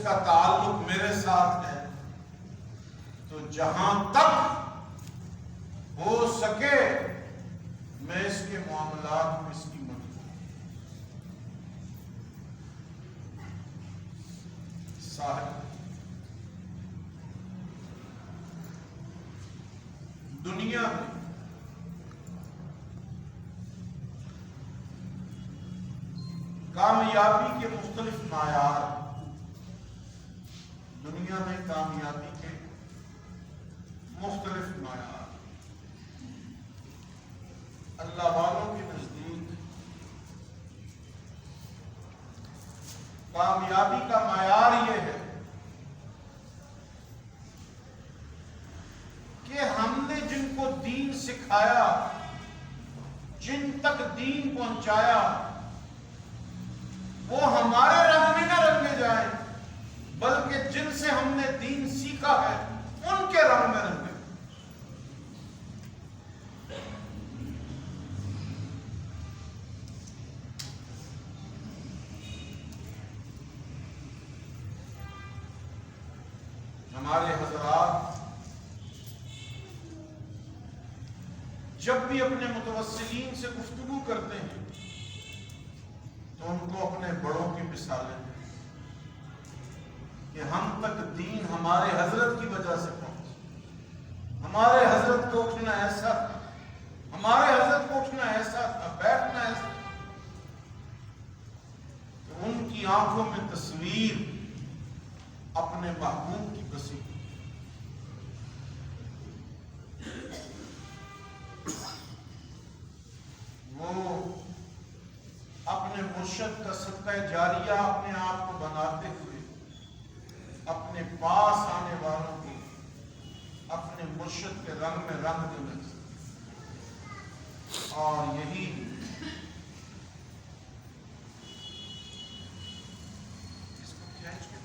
کا تعلق میرے ساتھ ہے تو جہاں تک ہو سکے میں اس کے معاملات میں اس کی مدد کروں۔ صاحب دنیا میں کامیابی کے مختلف معیار، دنیا میں کامیابی کے مختلف معیار، اللہ والوں کے نزدیک کامیابی کا معیار یہ ہے کہ ہم نے جن کو دین سکھایا، جن تک دین پہنچایا، وہ ہمارے رنگ میں نہ رنگے جائیں بلکہ جن سے ہم نے دین سیکھا ہے ان کے رنگ میں رنگے۔ ہمارے حضرات جب بھی اپنے متوسلین سے گفتگو کرتے ہیں تو ان کو اپنے بڑوں کی مثالیں دیں کہ ہم تک دین ہمارے حضرت کی وجہ سے پہنچا، ہمارے حضرت کو اٹھنا ایسا تھا، ہمارے حضرت کو اٹھنا ایسا تھا، بیٹھنا ایسا تھا۔ تو ان کی آنکھوں میں تصویر اپنے محبوب کی بسی، وہ اپنے مرشد کا صدقہ جاریہ اپنے آپ کو بناتے ہوئے اپنے پاس آنے والوں کو اپنے مرشد کے رنگ میں رنگ دینے سے، اور یہی اس کو کھینچ کے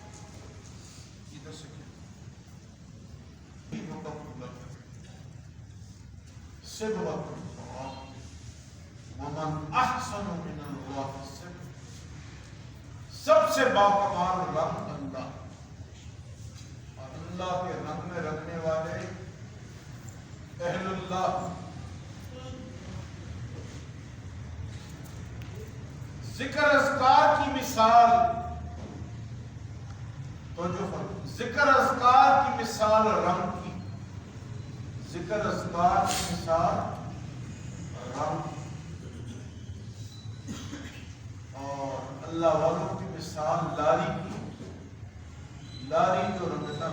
ادھر سے ومن احسن من اللہ سب سے باکمال رنگ اللہ، اور اللہ کے رنگ میں رکھنے والے اہل اللہ۔ ذکر اذکار کی مثال، تو جو ذکر اذکار کی مثال رنگ کی، ذکر اذکار کی مثال رنگ، اور اللہ والوں کی مثال لاری کی، لاری جو رنگتا۔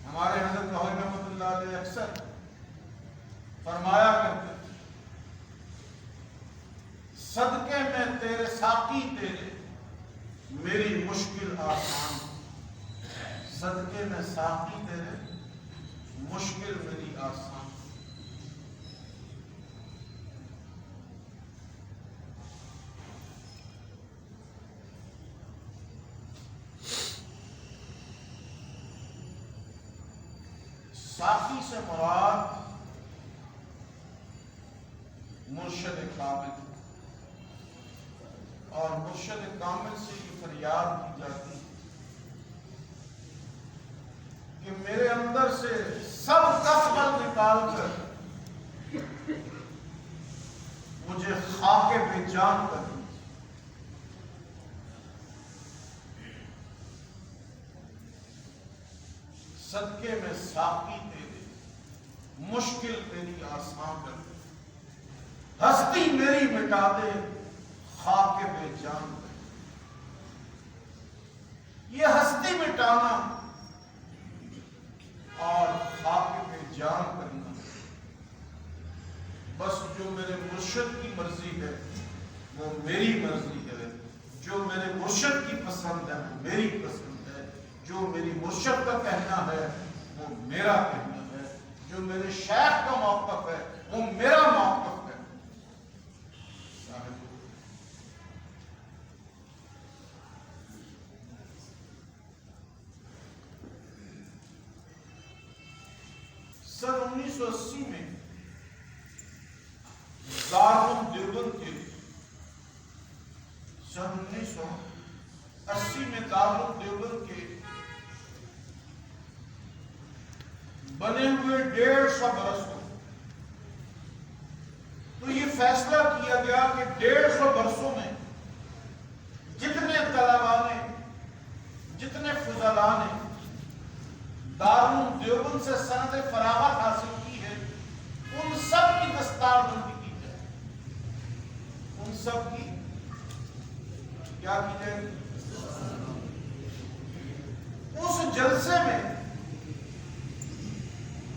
ہمارے حضرت لاہوری رحمۃ اللہ علیہ اکثر فرمایا کرتے تھے، صدقے میں تیرے ساقی تیرے میری مشکل آسان، صدقے میں ساقی تیرے مشکل میری آسان۔ ساقی سے مراد مرشد کامل، اور مرشد کامل سے یہ فریاد کی جاتی ہے کہ میرے اندر سے سب کسبت نکال کر مجھے خاک بے جان کر دیجیے۔ صدقے میں ساقی تیرے مشکل تیری آسان کر دے، ہستی میری مٹا دے خاک بے جان کر دے۔ یہ ہستی مٹانا اور خاک بے جان کرنا بس جو میرے مرشد کی مرضی ہے وہ میری مرضی ہے، جو میرے مرشد کی پسند ہے وہ میری پسند ہے، جو میری مرشد کا کہنا ہے وہ میرا کہنا ہے، جو میرے شیخ کا موقف ہے وہ میرا موقف ہے۔ سن 1980 میں دارالعلوم دیوبند کے 1980 میں دارالعلوم دیوبند کے بنے ہوئے 150 برس ہو، تو یہ فیصلہ کیا گیا کہ 150 برسوں میں جتنے طلباء نے، جتنے فضلاء نے دارالعلوم دیوبند سے سند فراغت حاصل کی ہے، ان سب کی دستار بندی کی جائے، ان سب کی کیا کی جائے؟ اس جلسے میں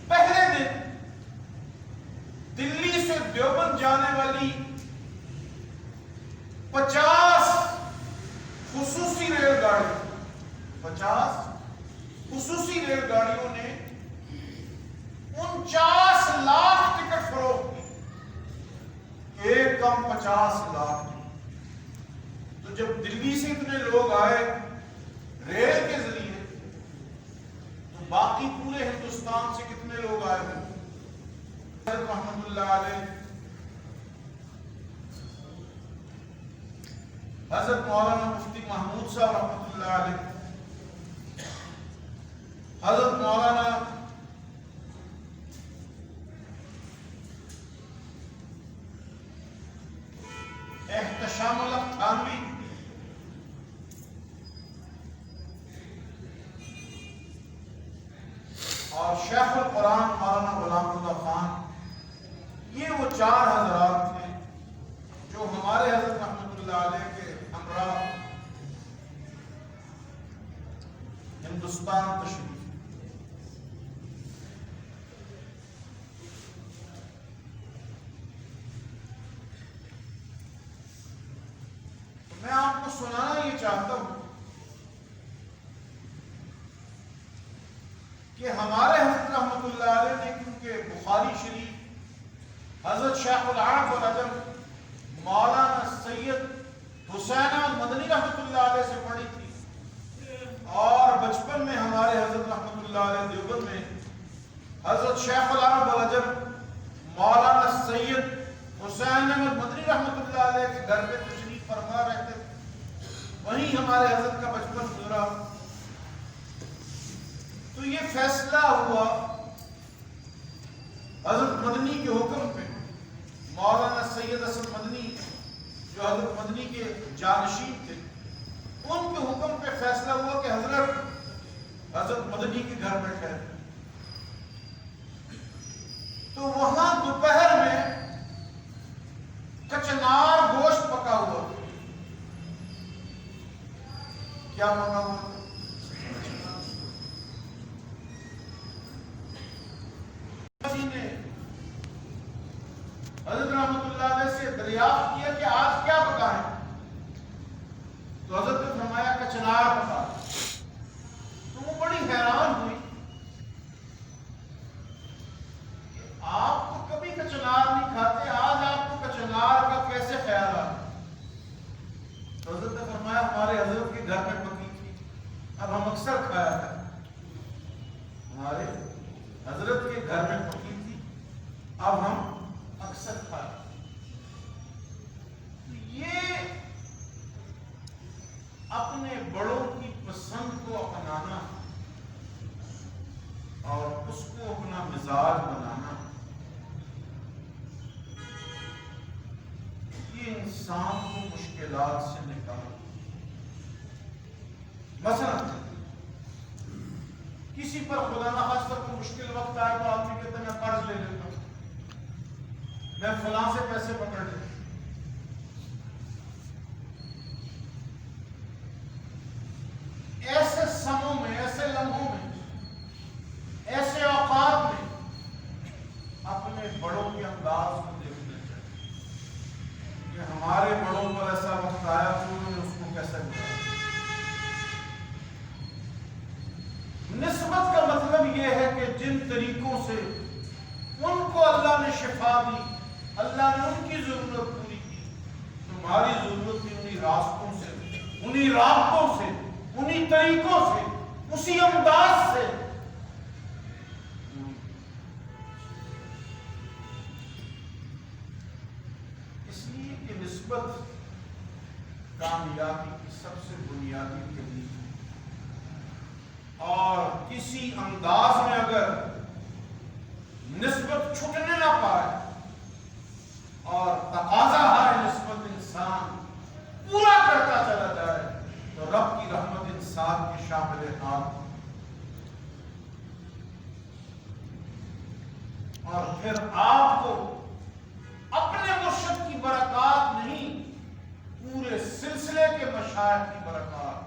پہلے دن دلی سے دیوبند جانے والی 50 خصوصی ریل گاڑی، 50 خصوصی ریل گاڑیوں نے 49 لاکھ ٹکٹ فروخت کی، ایک کم 50 لاکھ۔ تو جب دلی سے اتنے لوگ آئے ریل کے ذریعے، تو باقی پورے ہندوستان سے کتنے لوگ آئے ہیں؟ حضرت رحمت اللہ علیہ، حضرت مولانا مفتی محمود صاحب رحمت اللہ علیہ، حضرت مولانا احتشام اللہ تھانوی، اور شیخ القرآن مولانا غلام اللہ خان، یہ وہ 4 حضرات تھے جو ہمارے حضرت رحمت اللہ علیہ کے ہمراہ ہندوستان تشریف۔ میں آپ کو سنانا یہ چاہتا ہوں کہ ہمارے حضرت رحمت اللہ علیہ نے، کیونکہ بخاری شریف حضرت شیخ العرب والعجم مولانا سید حسین احمد مدنی رحمت اللہ علیہ سے پڑھی تھی، اور بچپن میں ہمارے حضرت رحمت اللہ علیہ دیوبند میں حضرت شیخ العرب والعجم مولانا سید حسین احمد مدنی رحمت اللہ علیہ کے گھر پہ تشریف فرما رہتے تھے، وہیں ہمارے حضرت کا بچپن گزرا۔ تو یہ فیصلہ ہوا حضرت مدنی کے حکم پہ، مولانا سید اسد مدنی جو حضرت مدنی کے جانشین تھے، ان کے حکم پہ فیصلہ ہوا کہ حضرت مدنی کے گھر میں ٹھہرے۔ تو وہاں دوپہر میں کچنار گوشت پکا ہوا، کیا پکا ہوا؟ نے حضرت رحمت اللہ علیہ سے دریافت کیا کہ آج کیا پکا ہے؟ تو حضرت نے فرمایا کچنار پکا۔ تو وہ بڑی حیران ہوئی کہ آپ تو کبھی کچنار نہیں کھاتے، آج آپ کو کچنار کا کیسے خیال آیا؟ تو حضرت نے فرمایا ہمارے حضرت کے گھر میں پکی تھی، اب ہم اکثر کھایا کرتے، ہمارے حضرت کے گھر میں پکی تھی، اب ہم اکثر کھائے۔ یہ اپنے بڑوں کی پسند کو اپنانا اور اس کو اپنا مزاج بنانا، یہ انسان کو مشکلات سے نکالا۔ مثلا کسی پر خدا نہ خاصہ کوئی مشکل وقت آئے تو آدمی کہتا ہے میں قرض لے لیتا ہوں، میں فلاں سے پیسے پکڑ لیتا ہوں۔ ایسے سموں میں، ایسے لمحوں میں، ایسے اوقات میں اپنے بڑوں کے انداز کو دیکھنا چاہیے کہ ہمارے بڑوں پر ایسا وقت آیا تو انہوں نے اس کو کیسے بتایا۔ نسبت کا مطلب یہ ہے کہ جن طریقوں سے ان کو اللہ نے شفا دی، اللہ نے ان کی ضرورت پوری کی، تمہاری ضرورت بھی انہی راستوں سے، انہی رابطوں سے، انہی طریقوں سے، اسی انداز سے۔ نسبت کامیابی کی سب سے بنیادی دلیل ہے، اور کسی انداز میں اگر نسبت چھٹنے نہ پائے اور تقاضا ہے نسبت انسان پورا کرتا چلا جائے تو رب کی رحمت انسان کے شامل حال، اور پھر آپ کو اپنے مرشد کی برکات نہیں، پورے سلسلے کے مشائخ کی برکات،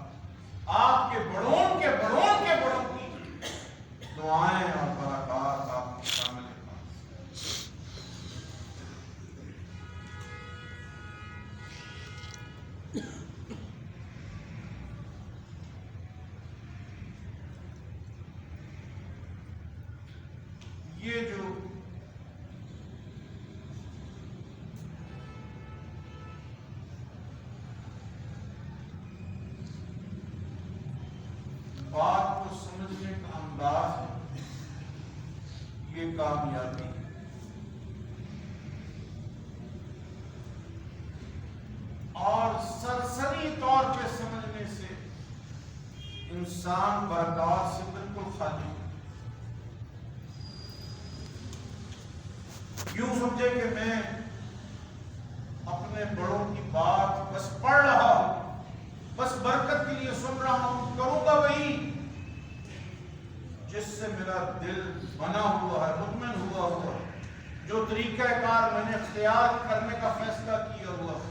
آپ کے بڑوں کے بڑوں کے بڑوں کی دعائیں اور برکات آپ کے شامل ہیں۔ یہ جو بات کو سمجھنے کا انداز ہے، یہ کامیابی ہے۔ اور سرسری طور پہ سمجھنے سے انسان برکات سے بالکل خالی ہے۔ یوں سمجھے کہ میں اپنے بڑوں کی بات بس پڑھ رہا ہوں، بس برکت کے لیے سن رہا ہوں، کروں گا وہی جس سے میرا دل بنا ہوا ہے، مطمئن ہوا ہوا ہے، جو طریقہ کار میں نے اختیار کرنے کا فیصلہ کیا ہوا ہے،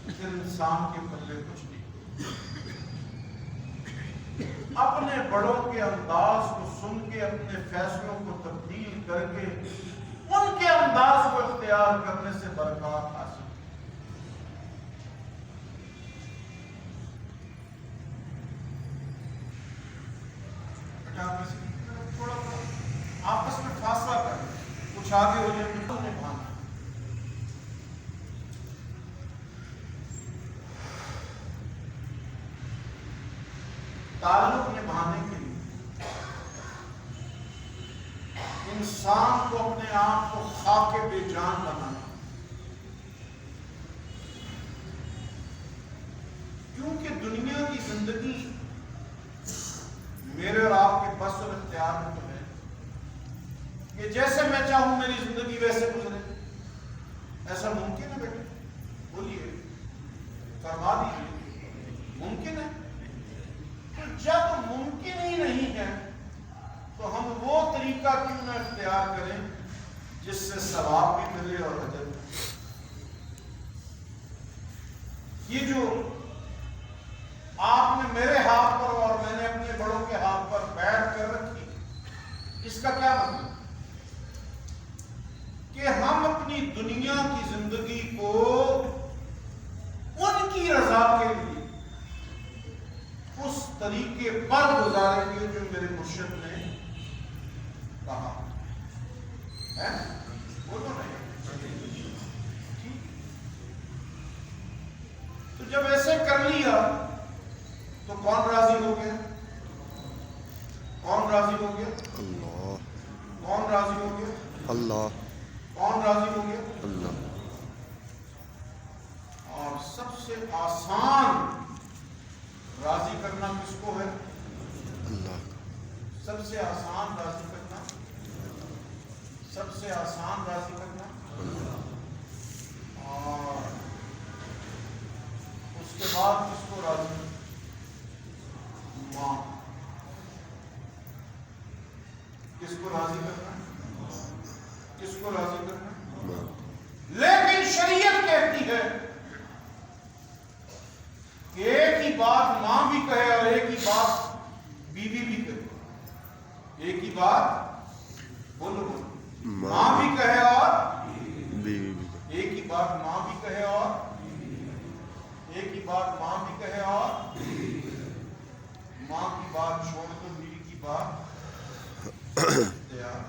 پھر انسان کے پلے کچھ نہیں۔ اپنے بڑوں کے انداز کو سن کے اپنے فیصلوں کو تبدیل کر کے ان کے انداز کو اختیار کرنے سے برکات حاصل۔ تھوڑا آپس میں فاصلہ کر کچھ آگے ہو جائے نبھانا، تعلق نبھانے کے لیے انسان کو اپنے آپ کو خاک بے جان بنانا، کیونکہ دنیا کی زندگی میرے اور آپ کے بس اور اختیار میں تو ہے کہ جیسے میں چاہوں میری زندگی ویسے گزرے۔ ایسا ممکن ہے بیٹے؟ بولیے، فرما دیجیے، ممکن ہے؟ تو جب ممکن ہی نہیں ہے تو ہم وہ طریقہ کیوں نہ اختیار کریں جس سے ثواب بھی ملے اور اجر بھی۔ یہ جو آپ نے میرے ہاتھ پر اور میں نے اپنے بڑوں کے ہاتھ پر بیٹھ کر رکھی، اس کا کیا مطلب؟ کہ ہم اپنی دنیا کی زندگی کو ان کی رضا کے لیے اس طریقے پر گزاریں گے جو میرے مرشد نے کہا ہے۔ بولو نہیں، تو جب ایسے کر لیا تو کون راضی ہو گیا؟ کون راضی ہو گیا؟ اللہ۔ کون راضی ہو گیا؟ اللہ۔ کون راضی ہو گیا؟ اللہ۔ اور سب سے آسان راضی کرنا کس کو ہے؟ اللہ۔ سب سے آسان راضی کرنا، سب سے آسان راضی کرنا اللہ۔ اور اس کے بعد کس کو راضی؟ ماں۔ کس کو راضی کرنا؟ کس کو راضی کرنا؟ لیکن شریعت کہتی ہے کہ ایک ہی بات ماں بھی کہے اور ایک ہی بات بیوی بھی کہے۔ ایک ہی بات، بولو بولو، ماں بھی کہے اور بیوی بھی کہے۔ ایک ہی بات ماں بھی کہے اور ایک ہی بات ماں بھی کہے اور ماں کی بات چھوڑ کر بیوی کی بات تیار،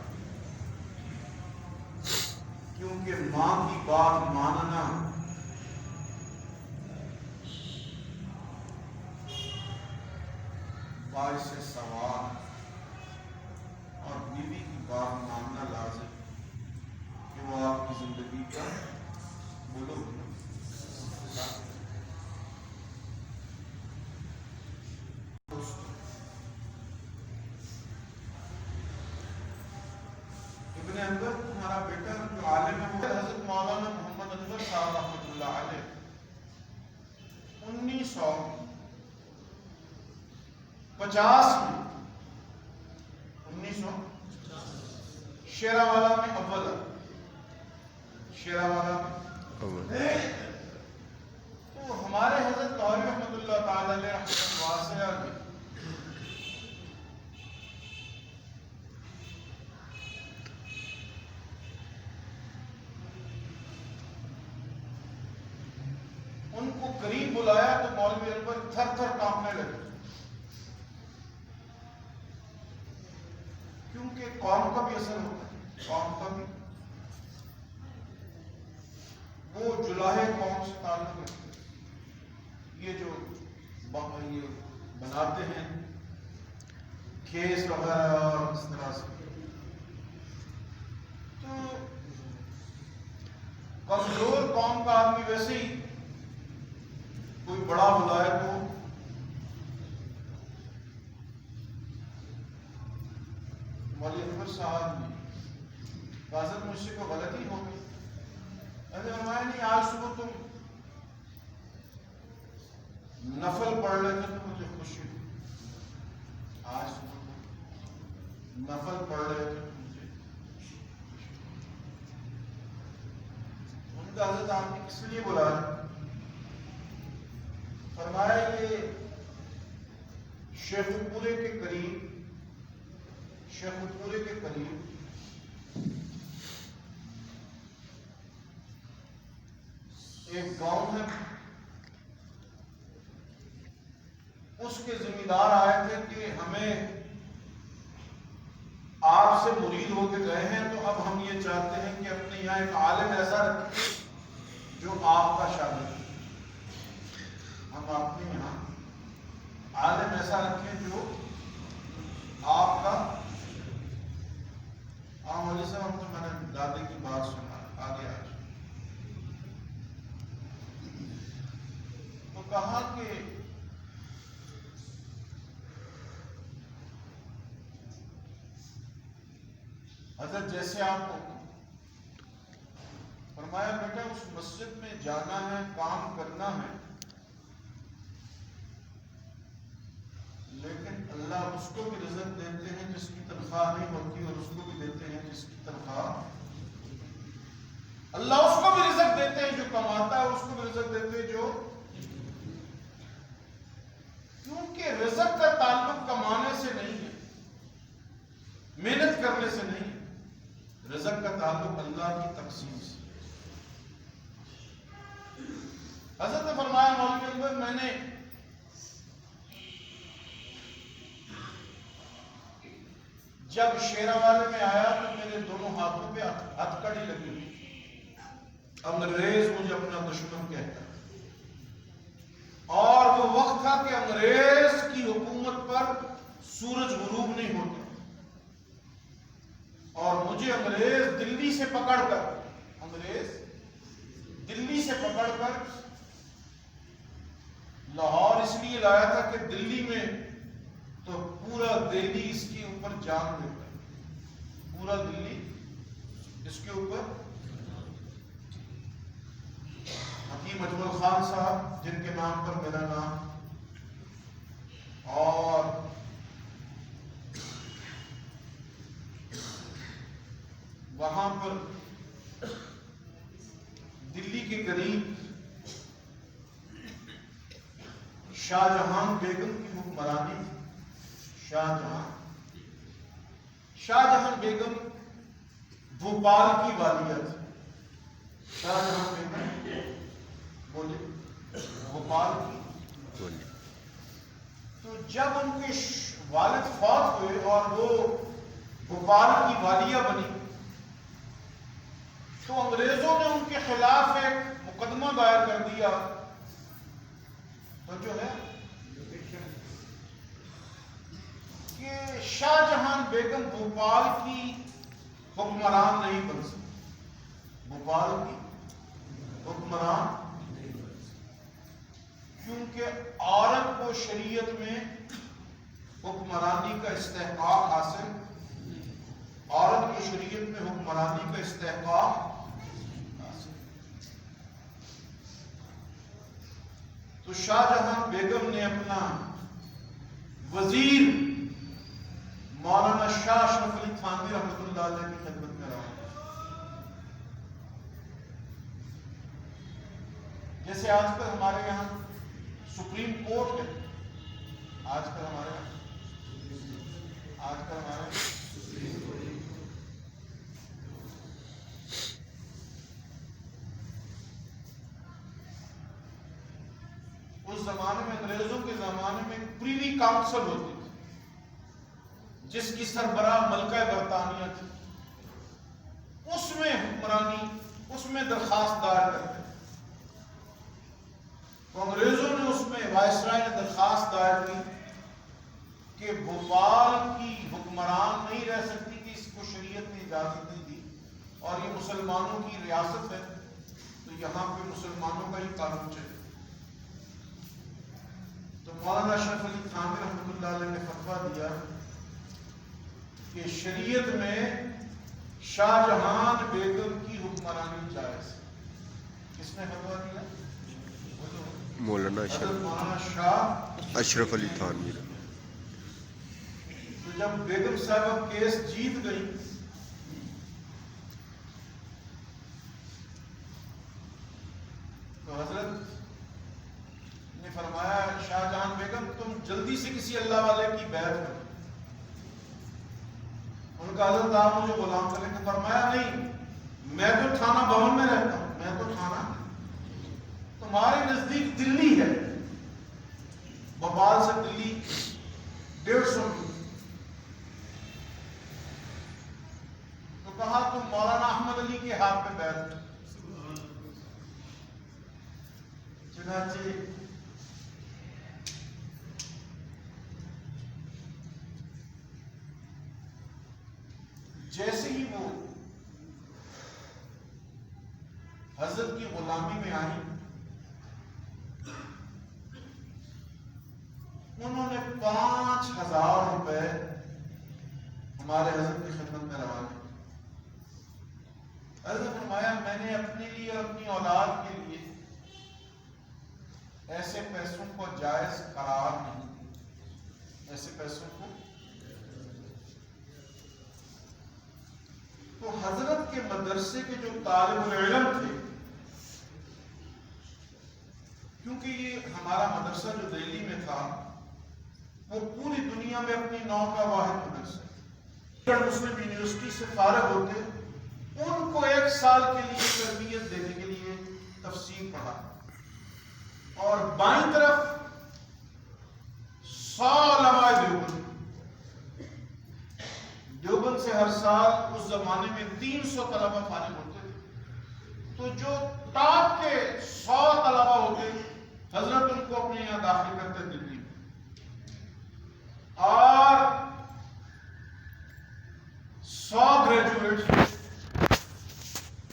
کیونکہ ماں کی بات ماننا باعث ثواب اور بیوی کی بات ماننا لازم کہ وہ آپ کی زندگی کا بولو انور تمہارا بیٹا جو عالم ہے وہ حضرت مولانا محمد انور صاحب رحمۃ اللہ علیہ 1950 شیراوالا میں اول شیراوالا میں تو ہمارے حضرت لاہوری رحمۃ اللہ تعالی علیہ رحمۃ واسعہ کی ان کو قریب بلایا تو مولوی انور تھر تھر کانپنے لگے، کیونکہ قوم کا بھی اثر ہوتا ہے، قوم کا بھی وہ جلاہے قوم سے تعلق رکھتے ہیں، یہ جو یہ بناتے ہیں کھیس وغیرہ اور اس طرح سے، تو کمزور قوم کا آدمی ویسے ہی کوئی بڑا بلائے تو مولوی انور صاحب حضرت مجھ سے کوئی غلطی ہو گئی، فرمایا نہیں آج صبح تم نفل پڑھ رہے تھے تو مجھے خوشی ہوئی، آج صبح تم نفل پڑھ رہے تھے تو مجھے خوشی ہوئی۔ ان کا حضرت آپ نے کس لیے بلایا؟ فرمایا یہ شیخ پورے کے قریب ایک گاؤں ہے، اس کے ذمہ دار آئے تھے کہ ہمیں آپ سے مرید ہو کے گئے ہیں، تو اب ہم یہ چاہتے ہیں کہ اپنے یہاں ایک عالم ایسا رکھیں جو آپ کا شاگرد ہے، ہم اپنے یہاں عالم ایسا رکھیں جو آپ کا مولوی صاحب ہم تو میں نے دادے کی بات سنا آگے آج تو کہا کہ حضرت جیسے آپ کو فرمایا بیٹا اس مسجد میں جانا ہے، کام کرنا ہے، لیکن اللہ اس کو بھی رزق دیتے ہیں جس کی تنخواہ نہیں ہوتی، اور اس کو بھی دیتے ہیں جس کی تنخواہ، اللہ اس کو بھی رزق دیتے ہیں جو کماتا ہے، اس کو بھی رزق دیتے ہیں جو، کیونکہ رزق کا تعلق کمانے سے نہیں ہے، محنت کرنے سے نہیں ہے، رزق کا تعلق اللہ کی تقسیم سے۔ حضرت نے فرمایا مولوی انور میں نے جب شیراوالے میں آیا تو میرے دونوں ہاتھوں پہ ہتھ کڑی لگی ہوئی، انگریز مجھے اپنا دشمن کہتا ہے، اور وہ وقت تھا کہ انگریز کی حکومت پر سورج غروب نہیں ہوتا، اور مجھے انگریز دلی سے پکڑ کر لاہور اس لیے لایا تھا کہ دلی میں تو پورا دلی اس کے اوپر جان دیتا ہے، پورا دلی اس کے اوپر۔ حکیم اجمل خان صاحب جن کے نام پر میرا نام، اور وہاں پر دلی کے قریب شاہ جہان بیگم کی حکمرانی، شاہ جہان بیگم بھوپال کی والیہ تھی، شاہ جہان بیگم بولے بھوپال کی، تو جب ان کے والد فوت ہوئے اور وہ بھوپال کی والیہ بنی تو انگریزوں نے ان کے خلاف ایک مقدمہ دائر کر دیا، تو جو ہے کہ شاہ جہان بیگم بھوپال کی حکمران نہیں بن سکتی، بھوپال کی حکمران، کیونکہ عورت کو شریعت میں حکمرانی کا استحقاق حاصل، عورت کو شریعت میں حکمرانی کا استحقاق حاصل۔ تو شاہ جہاں بیگم نے اپنا وزیر مولانا شاہ اشرف علی تھانوی رحمۃ اللہ علیہ کی خدمت میں رہا۔ جیسے آج کل ہمارے یہاں سپریم کورٹ ہے، آج کل ہمارے اس زمانے میں، انگریزوں کے زمانے میں پریوی کاؤنسل ہوتی تھی جس کی سربراہ ملکہ برطانیہ تھی، اس میں حکمرانی، اس میں درخواست دائر کرتے تھے۔ تو انگریزوں نے اس میں، وائسرائے نے درخواست دائر کی کہ بھوپال کی حکمران نہیں رہ سکتی کہ اس کو شریعت نے اجازت نہیں دی، اور یہ مسلمانوں کی ریاست ہے تو یہاں پہ مسلمانوں کا ہی قانون چلے۔ تو مولانا اشرف علی تھانوی رحمۃ اللہ علیہ نے فتویٰ دیا کہ شریعت میں شاہ جہان بیگم کی حکمرانی جائز ہے۔ کس نے فتویٰ دیا؟ مولانا شاہ اشرف علی تھانوی۔ تو جب بیگم صاحبہ کیس جیت گئی تو حضرت نے فرمایا شاہ جہان بیگم تم جلدی سے کسی اللہ والے کی بیعت کرو۔ ان کا حضرت آپ مجھے غلام کریں گے؟ فرمایا نہیں، میں تو تھانہ بھون میں رہتا ہوں، میں تو تھانہ تمہارے نزدیک دلی ہے، بھوپال سے دلی 150 میل۔ تو کہا تم مولانا احمد علی کے ہاتھ پہ بیعت کرو۔ چنانچہ جیسے ہی وہ حضرت کی غلامی میں آئی، انہوں نے 5000 روپے ہمارے حضرت کی خدمت میں روانہ۔ حضرت فرمایا میں نے اپنے لیے اور اپنی اولاد کے لیے ایسے پیسوں کو جائز قرار نہیں دیا، ایسے پیسوں کو۔ تو حضرت کے مدرسے کے جو طالب العلم تھے، کیونکہ یہ ہمارا مدرسہ جو دہلی میں تھا وہ پوری دنیا میں اپنی نوع کا واحد مدرسہ ہے، مسلم یونیورسٹی سے فارغ ہوتے ان کو 1 سال کے لیے تربیت دینے کے لیے تفسیر پڑھا، اور بائیں طرف 100 علماء دیوبند سے ہر سال اس زمانے میں 300 طلبہ فارغ ہوتے تھے۔ تو جو ٹاپ کے 100 طلبہ ہوتے حضرت ان کو اپنے یہاں داخل کرتے دلی میں، اور 100 گریجویٹ،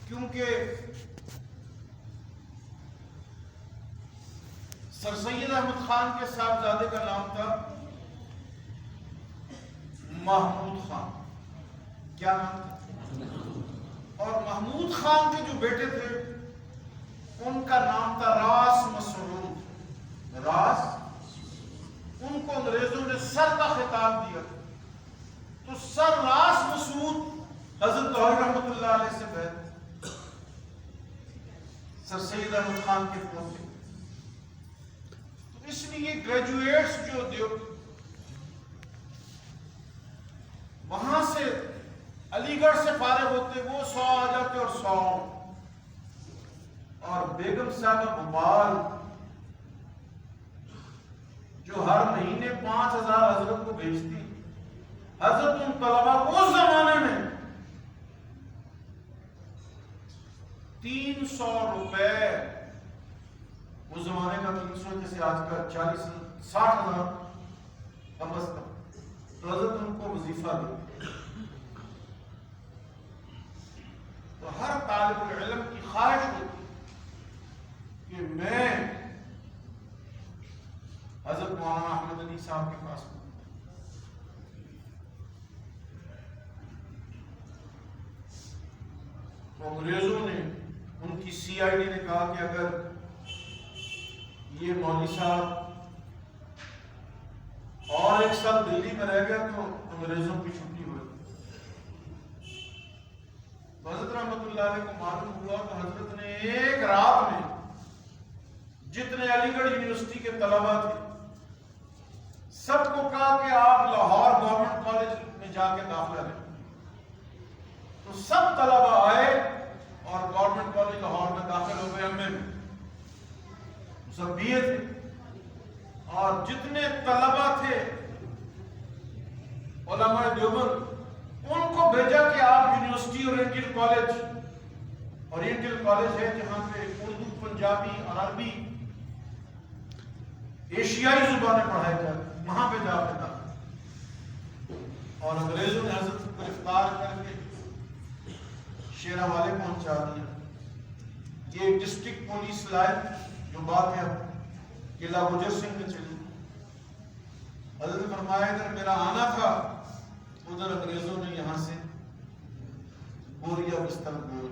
کیونکہ سر سید احمد خان کے صاحبزادے کا نام تھا محمود خان۔ کیا نام تھا؟ اور محمود خان کے جو بیٹے تھے ان کا نام تھا راس مسعود۔ راس، ان کو انگریزوں نے سر کا خطاب دیا، تو سر راس مسعود حضرت لاہوری رحمۃ اللہ علیہ سے بیعت، سر سید احمد خان کے پوتے۔ تو اس لیے گریجویٹس جو وہاں سے علی گڑھ سے فارغ ہوتے وہ 100 آ جاتے اور 100، اور بیگم صاحبہ بھوپال جو ہر مہینے 5000 حضرت کو بھیجتی، حضرت ان طلبا کو اس زمانے میں 300 روپے، اس زمانے کا 300 جیسے آج کا 60,000 کم از کم، تو حضرت ان کو وظیفہ دیتے۔ تو ہر طالب العلم کی خواہش ہوتی کہ میں حضرت مولانا احمد علی صاحب کے پاس ہوں۔ تو انگریزوں نے، ان کی CID نے کہا کہ اگر یہ مولوی صاحب اور ایک سال دلی میں رہ گیا تو انگریزوں کی چھٹی ہوئی۔ حضرت رحمت اللہ علیہ کو معلوم ہوا تو حضرت نے ایک رات میں جتنے علی گڑھ یونیورسٹی کے طلباء تھے سب کو کہا کہ آپ لاہور گورنمنٹ کالج میں جا کے داخلہ لیں۔ تو سب طلباء آئے اور گورنمنٹ کالج لاہور میں داخل ہو گئے، میں سب BA تھے، اور جتنے طلباء تھے علماء دیوبند ان کو بھیجا کہ آپ یونیورسٹی اورینٹل کالج ہے جہاں پہ اردو، پنجابی، عربی، ایشیائی زبانیں پڑھائی جاتی، وہاں پہ جا کے داخل۔ اور انگریزوں نے حضرت کو گرفتار کر کے شیرا والے پہنچا دیا۔ یہ ڈسٹرکٹ پولیس لائن جو بات ہے قلعہ گجر سنگھ میں چلی، حضرت نے فرمایا ادھر میرا آنا تھا، ادھر انگریزوں نے یہاں سے بوریا بستر بول،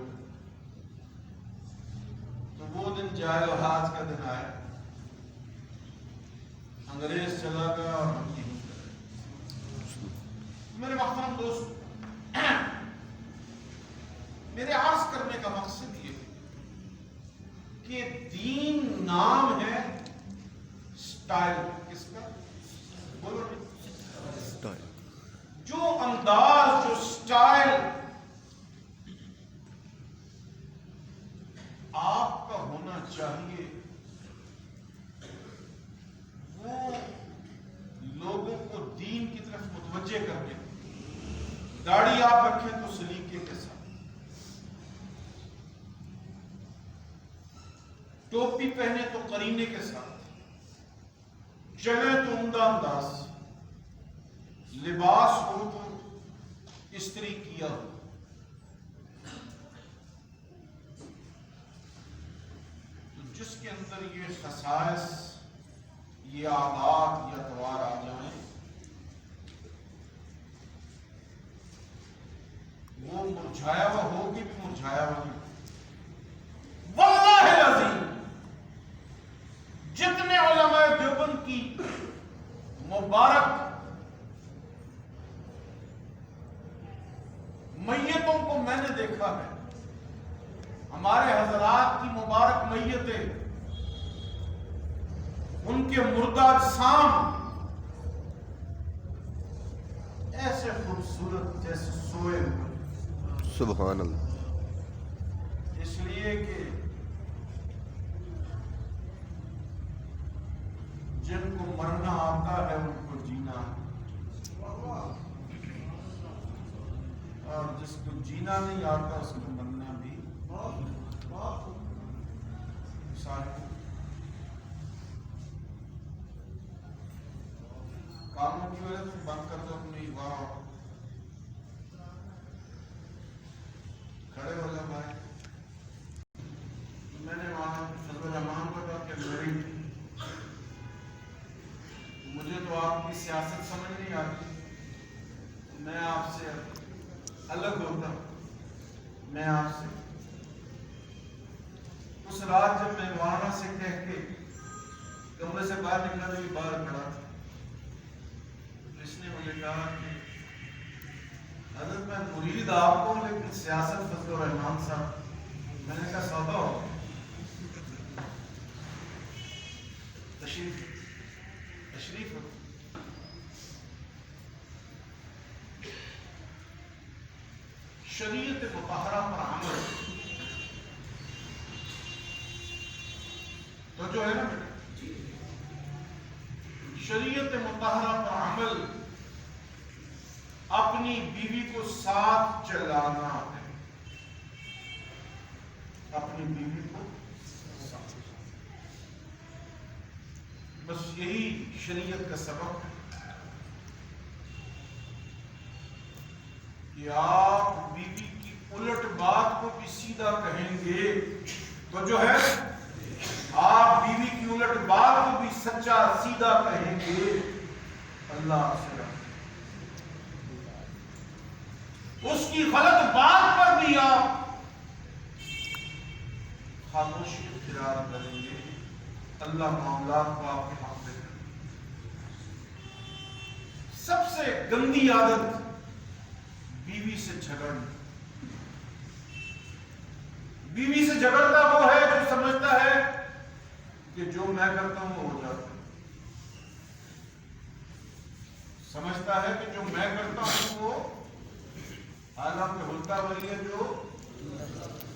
تو وہ دن جائے اور آج کا دن آیا، انگریز چلا گیا اور ہم یہیں گئے۔ میرے محترم دوست، میرے عرض کرنے کا مقصد یہ کہ دین نام ہے سٹائل، کس کا؟ بولو سٹائل، جو انداز، جو سٹائل آپ کا ہونا چاہیے وہ لوگوں کو دین کی طرف متوجہ کرنے۔ داڑھی آپ رکھیں تو سلیقے کے ساتھ، ٹوپی پہنے تو قرینے کے ساتھ، چلے تو عمدہ انداز، لباس ہو تو استری کیا ہو۔ تو جس کے اندر یہ خصائص، یہ عادات، یہ اطوار آ جائیں، وہ مرجھایا ہوا ہوگی بھی مرجھایا ہوا نہیں۔ واللہ العظیم جتنے علماء دیوبند کی مبارک میتوں کو میں نے دیکھا ہے، ہمارے حضرات کی مبارک میتیں، ان کے مردہ اجسام ایسے خوبصورت جیسے سوئے ہوئے، سبحان اللہ۔ اس لیے کہ جن کو مرنا آتا ہے ان کو جینا، اور جس کو جینا نہیں آتا اس کو مرنا بھی سارے کاموں کی وجہ سے بند کر دو اپنی واہ، کھڑے ہو جا بھائی۔ میں نے وہاں فضل الرحمان کو کہا کہ مجھے تو آپ کی سیاست سمجھ نہیں آتی، میں آپ سے الگ ہوتا ہوں، میں آپ سے اس رات جب میں وہاں سے کہہ کے کمرے سے باہر نکلا تو یہ باہر کھڑا تھا، اس نے مجھے کہا کہ حضرت میں مرید آپ کو لیکن سیاست فضل الرحمان صاحب۔ میں نے کہا سودا ہو، تشریف ہو۔ شریعت مطہرہ پر عمل تو جو ہے نا، شریعت مطہرہ پر عمل اپنی بیوی کو ساتھ چلانا ہے، اپنی بیوی کو ساتھ، بس یہی شریعت کا سبب ہے کہ آپ بیوی کی الٹ بات کو بھی سیدھا کہیں گے تو جو ہے، آپ بیوی کی الٹ بات کو بھی سچا سیدھا کہیں گے، اللہ سے اس کی غلط بات پر بھی آپ خاموشی اختیار کریں گے، اللہ معاملات کو آپ کے حق میں کریں گے۔ سب سے گندی عادت بیوی سے جھگڑنا۔ بیوی سے جھگڑتا وہ ہے جو سمجھتا ہے کہ جو میں کرتا ہوں وہ ہو جاتا ہے، سمجھتا ہے کہ جو میں کرتا ہوں وہ، حالانکہ ہوتا وہی ہے جو